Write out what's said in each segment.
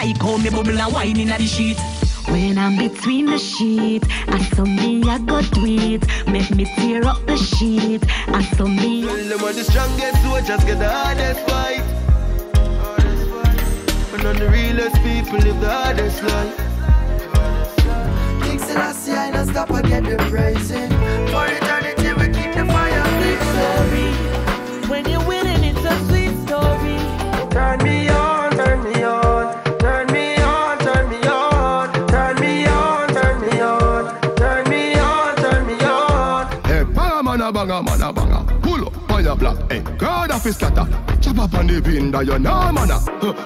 like how me bubble and wine in the sheet. When I'm between the sheets, I saw me I go tweet. Make me tear up the sheet. I saw me. Tell them what the strongest soldiers get the hardest fight. And on the realest people live the hardest life. King Selassie, I don't stop and get the praising. For eternity we keep the fire blazing. When you're winning, it's a sweet story. Turn me on, turn me on. Turn me on, turn me on. Turn me on, turn me on. Turn me on, turn me on. Hey, man a banger. Pull up on your block, hey, crowd of his scatter. Chop up on the pin that you know, man.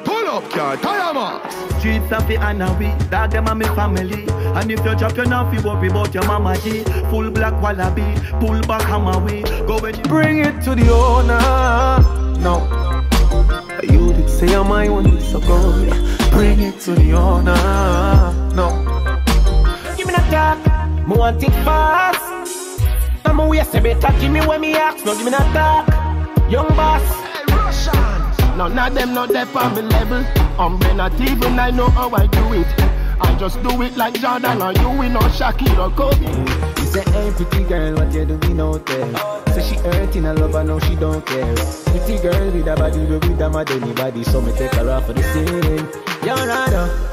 Pull up, can't tire, man. Streets of the Anawi, dog them and me family. And if you drop your now, you worry about your mama G. Full black wallaby, pull back hammer we. Go when you bring it to the owner. No, you did say I'm my one, so go. Bring it to the owner. No, Give me that talk, me want it fast. I'm a waste, better give me when me ask. No, give me that talk, young boss. None of them not there for me level. Not even I know how I do it. I just do it like Jordan or you, we know Shaquille or Kobe. You say, hey pretty girl, what you doing out there? Say she hurting, I love her, now she don't care. Pretty girl with a body, with a mad anybody, so me take her off for the scene. You're right,